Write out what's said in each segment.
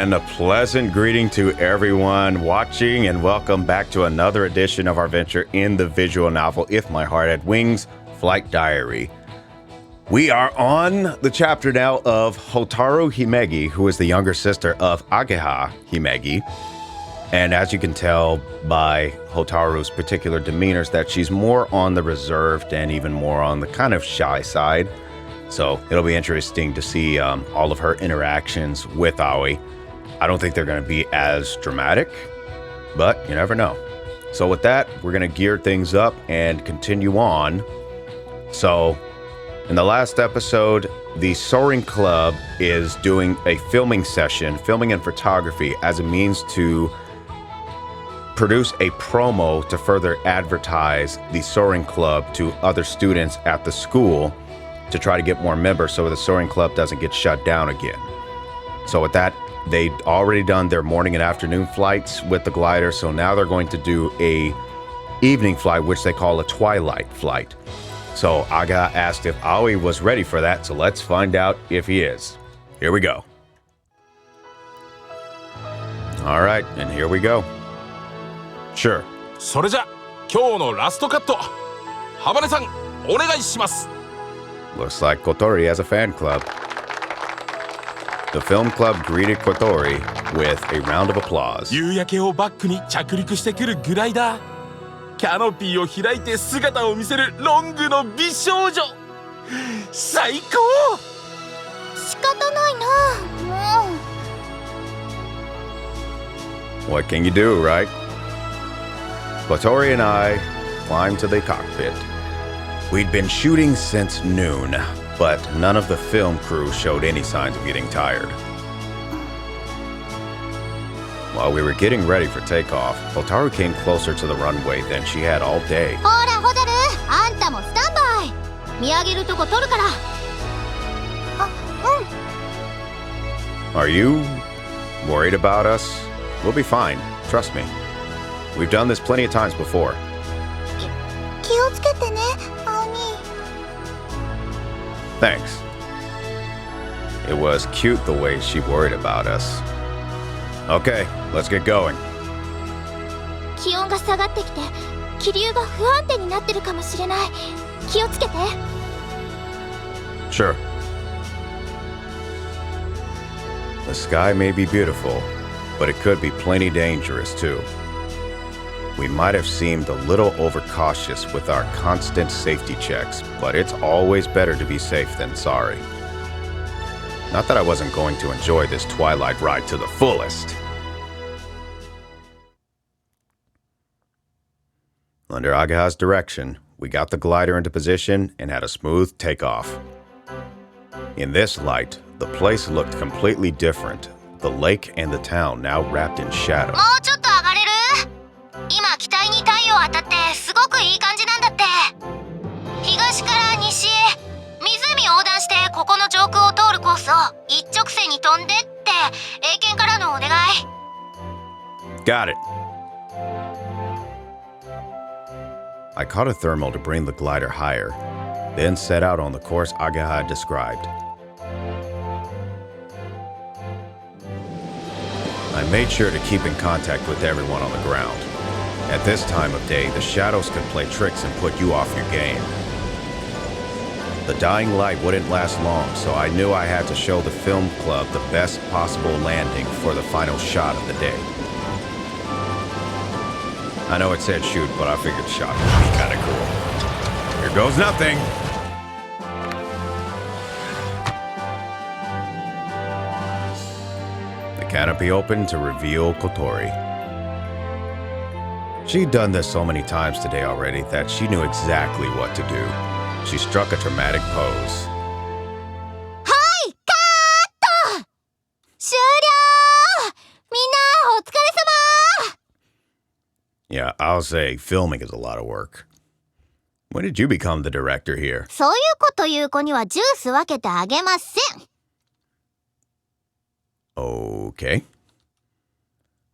And a pleasant greeting to everyone watching, and welcome back to another edition of our venture in the visual novel If My Heart Had Wings, Flight Diary. We are on the chapter now of Hotaru Himegi, who is the younger sister of Ageha Himegi. And as you can tell by Hotaru's particular demeanors, that she's more on the reserved and even more on the kind of shy side. So it'll be interesting to see all of her interactions with Alvie. I don't think they're going to be as dramatic, but you never know. So with that, we're going to gear things up and continue on. So in the last episode, the Soaring Club is doing a filming session, filming and photography, as a means to produce a promo to further advertise the Soaring Club to other students at the school to try to get more members so the Soaring Club doesn't get shut down again. So with that, they'd already done their morning and afternoon flights with the glider, so now they're going to do a evening flight, which they call a twilight flight. So Aga asked if Alvie was ready for that, so let's find out if he is. Here we go. All right, and here we go. Sure. それじゃ、今日のラストカット。ハバネさん、お願いします。 Looks like Kotori has a fan club. The film club greeted Kotori with a round of applause. 夕焼けをバックに着陸してくるグライダー。キャノピーを開いて姿を見せるロングの美少女。最高！仕方ないな。What can you do, right? Kotori and I climbed to the cockpit. We'd been shooting since noon, but none of the film crew showed any signs of getting tired. While we were getting ready for takeoff, Hotaru came closer to the runway than she had all day. ほら、ホタル、あんたもスタンバイ。見上げるとこ撮るから。あ、うん。 Are you worried about us? We'll be fine. Trust me. We've done this plenty of times before. 気をつけてね、アオニ。 Thanks. It was cute the way she worried about us. Okay, let's get going. 気温が下がってきて、気流が不安定になってるかもしれない。気をつけて。 Sure. The sky may be beautiful, but it could be plenty dangerous too. We might have seemed a little overcautious with our constant safety checks, but it's always better to be safe than sorry. Not that I wasn't going to enjoy this twilight ride to the fullest. Under Ageha's direction, we got the glider into position and had a smooth takeoff. In this light, the place looked completely different. The lake and the town now wrapped in shadow. もうちょっと上がれる？今機体に太陽当たってすごくいい感じなんだって。東から西へ湖横断してここの上空を通るコースを一直線に飛んでって英検からのお願い。 Got it. I caught a thermal to bring the glider higher, then set out on the course Ageha had described. I made sure to keep in contact with everyone on the ground. At this time of day, the shadows could play tricks and put you off your game. The dying light wouldn't last long, so I knew I had to show the film club the best possible landing for the final shot of the day. I know it said shoot, but I figured shot would be kinda cool. Here goes nothing! The canopy opened to reveal Kotori. She'd done this so many times today already that she knew exactly what to do. She struck a dramatic pose. はい、カーット！終了！みんな、お疲れ様！ Yeah, I'll say filming is a lot of work. When did you become the director here? そういうこと言う子にはジュース分けてあげません。 Okay.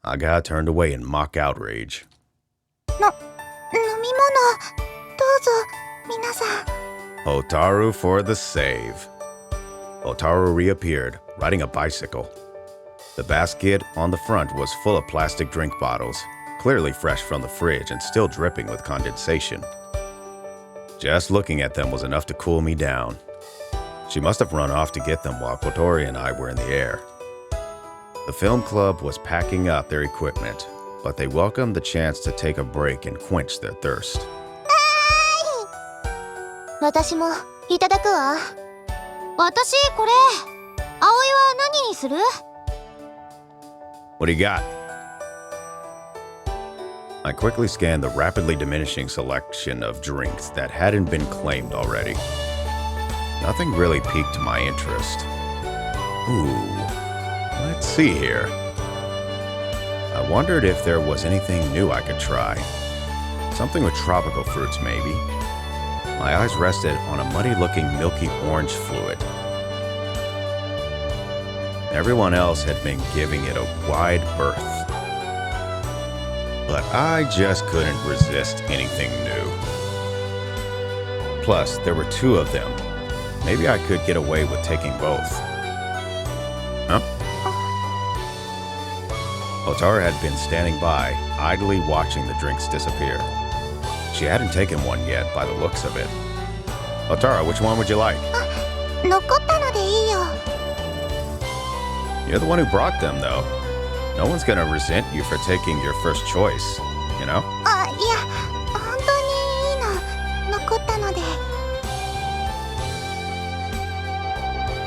Aga turned away in mock outrage. 飲み物、どうぞ、皆さん。 Hotaru for the save. Hotaru reappeared, riding a bicycle. The basket on the front was full of plastic drink bottles, clearly fresh from the fridge and still dripping with condensation. Just looking at them was enough to cool me down. She must have run off to get them while Kotori and I were in the air. The film club was packing up their equipment, but they welcomed the chance to take a break and quench their thirst. 私もいただくわ。私これ葵は何にする？ What do you got? I quickly scanned the rapidly diminishing selection of drinks that hadn't been claimed already. Nothing really piqued my interest. Ooh, let's see here. I wondered if there was anything new I could try. Something with tropical fruits, maybe. My eyes rested on a muddy-looking milky orange fluid. Everyone else had been giving it a wide berth. But I just couldn't resist anything new. Plus, there were two of them. Maybe I could get away with taking both. Huh? Hotaru had been standing by, idly watching the drinks disappear. She hadn't taken one yet by the looks of it. Hotaru, which one would you like? 残ったのでいいよ。 You're the one who brought them, though. No one's gonna resent you for taking your first choice, you know? あ、いや、本当にいいの。残ったので。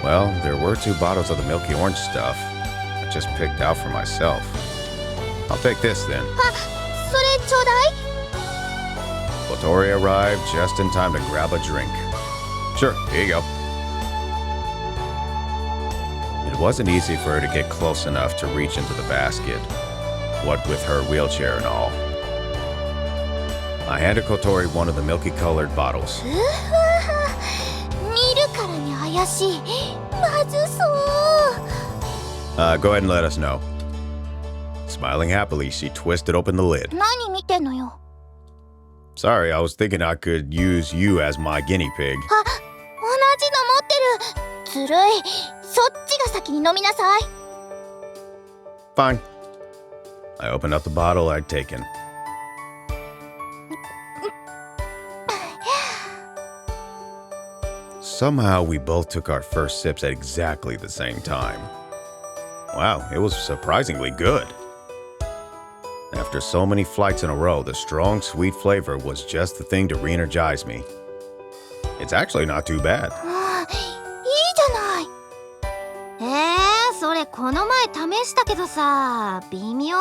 Well, there were two bottles of the milky orange stuff. I just picked out for myself. I'll take this then. あ、それちょうだい。 Kotori arrived just in time to grab a drink. Sure, here you go. It wasn't easy for her to get close enough to reach into the basket, what with her wheelchair and all. I handed Kotori one of the milky-colored bottles. 見るからに怪しい。まずそう。 Go ahead and let us know. Smiling happily, she twisted open the lid. 何見てんのよ。 Sorry, I was thinking I could use you as my guinea pig. あ、同じの持ってる。ずるい。そっちが先に飲みなさい。 Fine. I opened up the bottle I'd taken. Somehow we both took our first sips at exactly the same time. Wow, it was surprisingly good. After so many flights in a row, the strong, sweet flavor was just the thing to re-energize me. It's actually not too bad. ああ、いいじゃない。それこの前試したけどさ、微妙。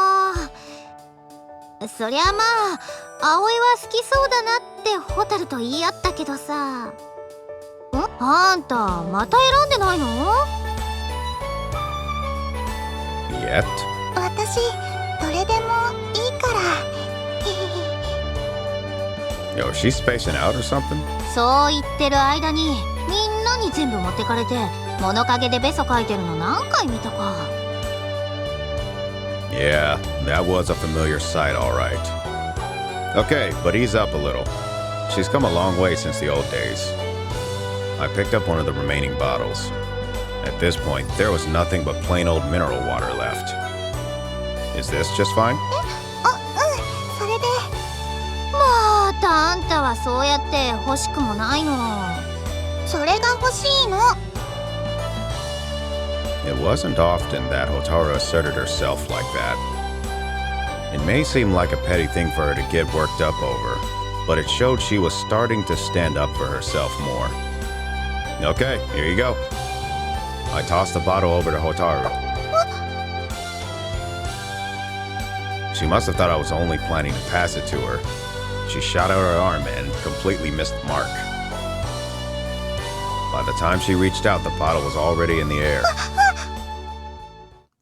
そりゃまあ、葵は好きそうだなってホタルと言い合ったけどさ。あんたまた選んでないの？ Yet? 私どれでもいいから。 Yo, is she spacing out or something? そう言ってる間にみんなに全部持ってかれて物陰でベソ書いてるの何回見たか。 Yeah, that was a familiar sight, all right. Okay, but ease up a little. She's come a long way since the old days. I picked up one of the remaining bottles. At this point, there was nothing but plain old mineral water left. Is this just fine? それで。またあんたはそうやって欲しくもないの。それが欲しいの。 It wasn't often that Hotaru asserted herself like that. It may seem like a petty thing for her to get worked up over, but it showed she was starting to stand up for herself more. Okay, here you go. I tossed the bottle over to Hotaru. She must have thought I was only planning to pass it to her. She shot out her arm and completely missed the mark. By the time she reached out, the bottle was already in the air.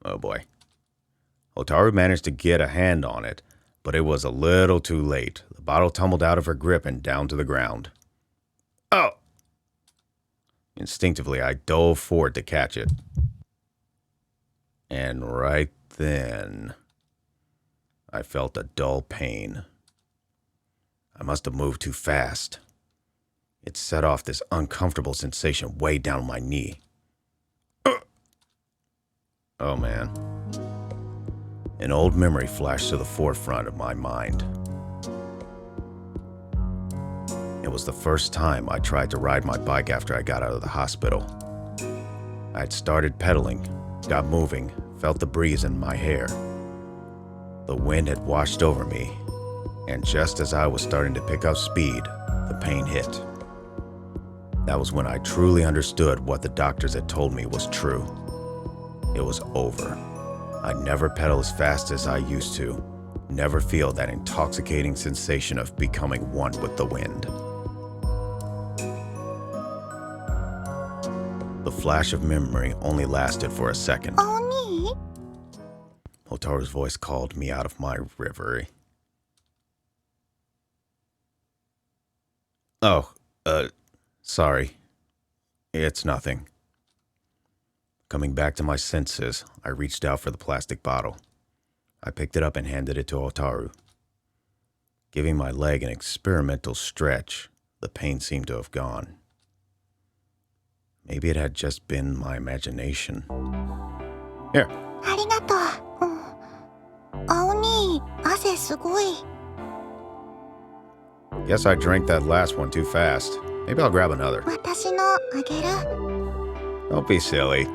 Oh boy. Hotaru managed to get a hand on it, but it was a little too late. The bottle tumbled out of her grip and down to the ground. Oh! Instinctively, I dove forward to catch it. And right then, I felt a dull pain. I must have moved too fast. It set off this uncomfortable sensation way down my knee. Oh man. An old memory flashed to the forefront of my mind. It was the first time I tried to ride my bike after I got out of the hospital. I'd started pedaling, got moving, felt the breeze in my hair. The wind had washed over me, and just as I was starting to pick up speed, the pain hit. That was when I truly understood what the doctors had told me was true. It was over. I'd never pedal as fast as I used to, never feel that intoxicating sensation of becoming one with the wind. The flash of memory only lasted for a second. Oni? Hotaru's voice called me out of my reverie. Oh, sorry. It's nothing. Coming back to my senses, I reached out for the plastic bottle. I picked it up and handed it to Hotaru. Giving my leg an experimental stretch, the pain seemed to have gone. Maybe it had just been my imagination. Here. ありがとう。あ、お兄、汗すごい。 Guess I drank that last one too fast. Maybe I'll grab another. 私のあげる。 Don't be silly.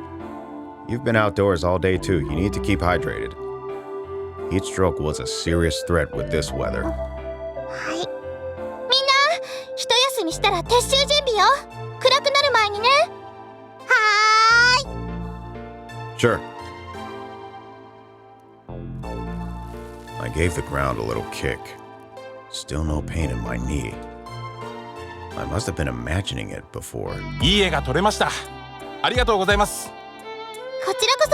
You've been outdoors all day too. You need to keep hydrated. Heat stroke was a serious threat with this weather. はい。みんな、一休みしたら撤収準備よ。暗くなる前にね。はーい。 Sure. I gave the ground a little kick. Still no pain in my knee. I must have been imagining it before. いい絵が撮れました。ありがとうございます。こちらこ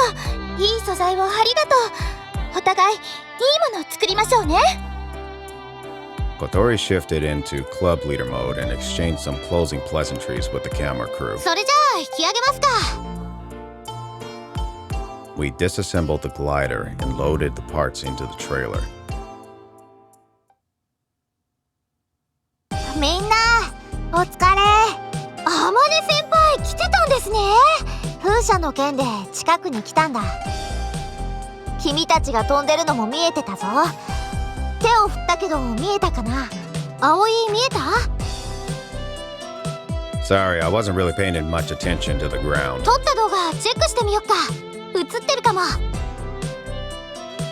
そ、いい素材をありがとう。お互い、いいものを作りましょうね。 Kotori shifted into club leader mode and exchanged some closing pleasantries with the camera crew. それじゃあ、引き上げますか。 We disassembled the glider and loaded the parts into the trailer. みんな、お疲れ。あまね先輩来てたんですね。風車の件で近くに来たんだ。君たちが飛んでるのも見えてたぞ。手を振ったけど見えたかな。葵見えた？ Sorry, I wasn't really paying much attention to the ground. 撮った動画チェックしてみよっか。映ってるかも。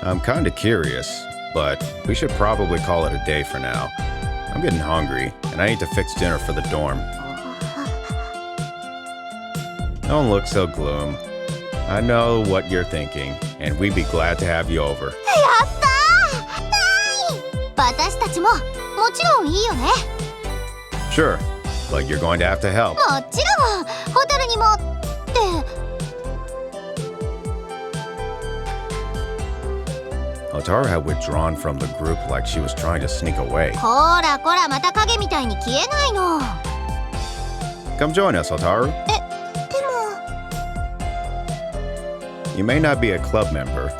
I'm kinda curious, but we should probably call it a day for now. I'm getting hungry, and I need to fix dinner for the dorm. Don't look so gloom. I know what you're thinking, and we'd be glad to have you over. やったー！私たちももちろんいいよね。 Sure, but you're going to have to help. もちろん、ホタルにもって。 Hotaru had withdrawn from the group like she was trying to sneak away. こらこら、また影みたいに消えないの。 Come join us, Hotaru. でも。 You may not be a club member,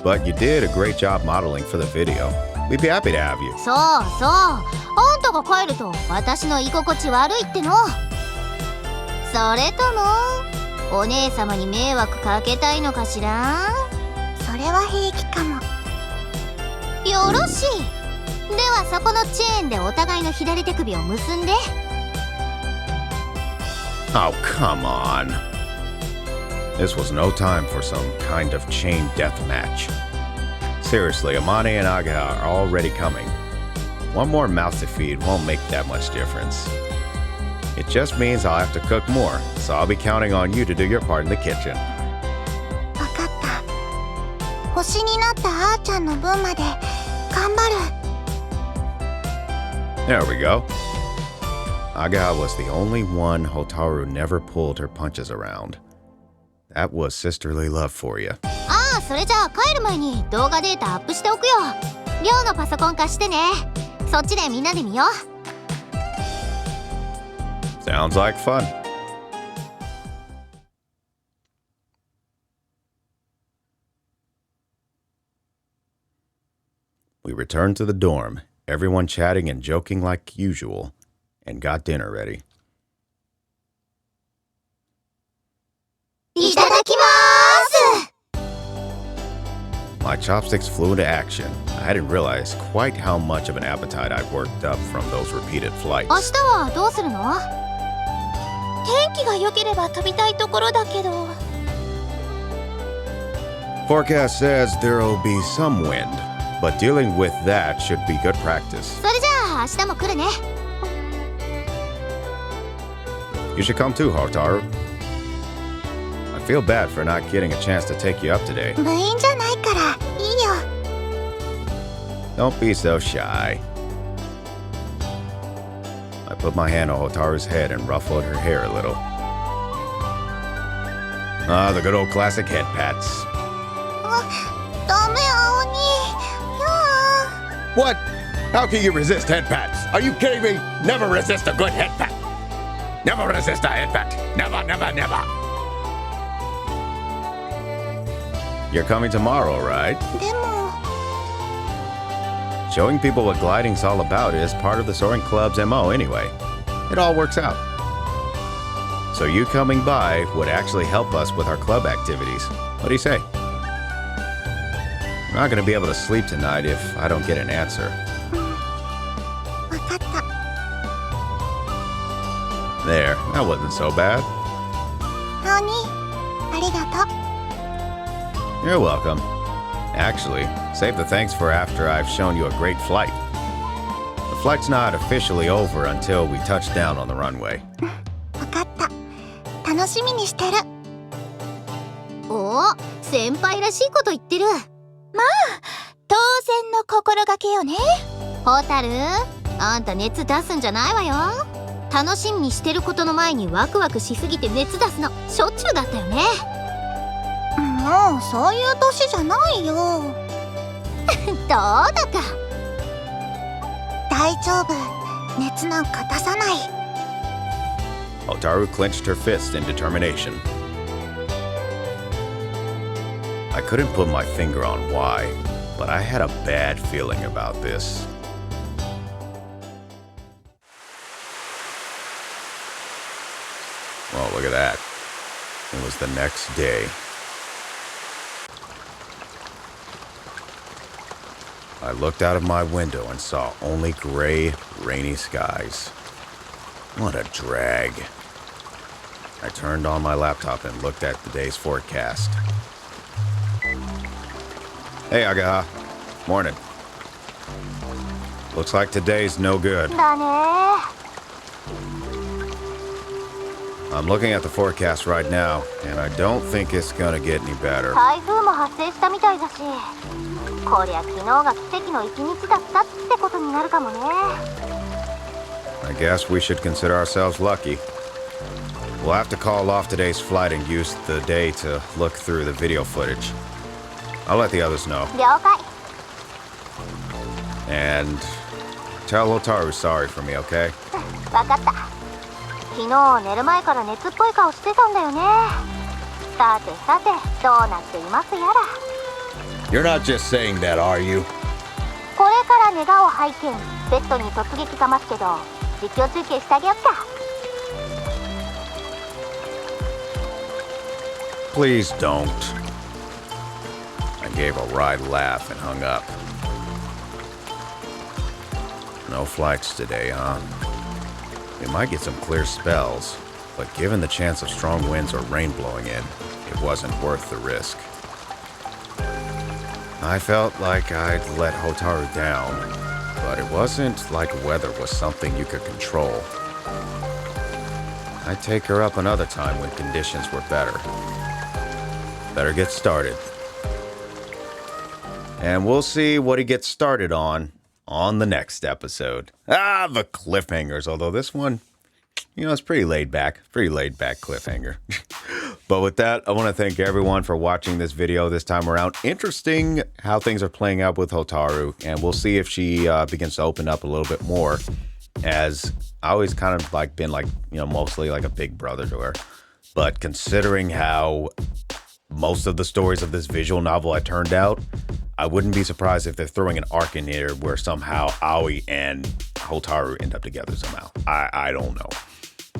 but you did a great job modeling for the video. We'd be happy to have you. そうそう、あんたが帰ると私の居心地悪いっての。それともお姉様に迷惑かけたいのかしら。それは平気かも。よろしい。ではそこのチェーンでお互いの左手首を結んで。 Oh, come on. This was no time for some kind of chain death match. Seriously, Amane and Aga are already coming. One more mouth to feed won't make that much difference. It just means I'll have to cook more, so I'll be counting on you to do your part in the kitchen. わかった。星になったあーちゃんの分まで頑張る。 There we go. Aga was the only one Hotaru never pulled her punches around. That was sisterly love for you. ああ、それじゃあ帰る前に動画データアップしておくよ。寮のパソコン貸してね。そっちでみんなで見よう。 Sounds like fun. We returned to the dorm, everyone chatting and joking like usual, and got dinner ready. いただきまーす。My chopsticks flew into action. I hadn't realized quite how much of an appetite I'd worked up from those repeated flights. 明日はどうするの？天気が良ければ飛びたいところだけど。Forecast says there'll be some wind, but dealing with that should be good practice. それじゃあ明日も来るね。You should come too, Hotaru. I feel bad for not getting a chance to take you up today. 部員じゃないからいいよ。Don't be so shy. I put my hand on Hotaru's head and ruffled her hair a little. Ah, the good old classic head pats. ダメ青鬼。What? How can you resist head pats? Are you kidding me? Never resist a good head pat. Never resist a head pat. Never, never, never. You're coming tomorrow, right? でも。 Showing people what gliding's all about is part of the Soaring Club's MO anyway. It all works out. So you coming by would actually help us with our club activities. What do you say? I'm not going to be able to sleep tonight if I don't get an answer. わかった。 There, that wasn't so bad. 青鬼、ありがとう。 You're welcome. Actually, save the thanks for after I've shown you a great flight. The flight's not officially over until we touch down on the runway. わかった。楽しみにしてる。おお、先輩らしいこと言ってる。まあ、当然の心がけよね。ホタル、あんた熱出すんじゃないわよ。楽しみにしてることの前にワクワクしすぎて熱出すのしょっちゅうだったよね。もうそういう年じゃないよ。どうだか。大丈夫。熱なんか出さない。Hotaru clenched her fist in determination. I couldn't put my finger on why, but I had a bad feeling about this. Well, look at that. It was the next day. I looked out of my window and saw only gray, rainy skies. What a drag. I turned on my laptop and looked at the day's forecast. Hey, Agaha. Morning. Looks like today's no good. だね。 I'm looking at the forecast right now, and I don't think it's gonna get any better. 台風も発生したみたいだし、こりゃ昨日が奇跡の一日だったってことになるかもね。I guess we should consider ourselves lucky. We'll have to call off today's flight and use the day to look through the video footage. I'll let the others know. 了解。 And tell Hotaru sorry for me, okay? わかった。昨日寝る前から熱っぽい顔してたんだよね。さてさて、どうなっていますやら。 You're not just saying that, are you? これから寝顔拝見。ベッドに突撃かますけど、実況中継してあげよっか。 Please don't. I gave a wry laugh and hung up. No flights today, huh? We might get some clear spells, but given the chance of strong winds or rain blowing in, it wasn't worth the risk. I felt like I'd let Hotaru down, but it wasn't like weather was something you could control. I'd take her up another time when conditions were better. Better get started. And we'll see what he gets started on the next episode. Ah, the cliffhangers. Although this one, it's pretty laid back. Pretty laid back cliffhanger. But with that, I want to thank everyone for watching this video this time around. Interesting how things are playing out with Hotaru. And we'll see if she begins to open up a little bit more. As I always kind of been mostly like a big brother to her. But considering how most of the stories of this visual novel had turned out, I wouldn't be surprised if they're throwing an arc in here where somehow Aoi and Hotaru end up together somehow. I don't know.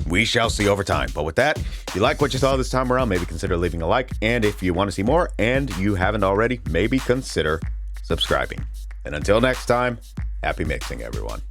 We shall see over time. But with that, if you like what you saw this time around, maybe consider leaving a like. And if you want to see more and you haven't already, maybe consider subscribing. And until next time, happy mixing, everyone.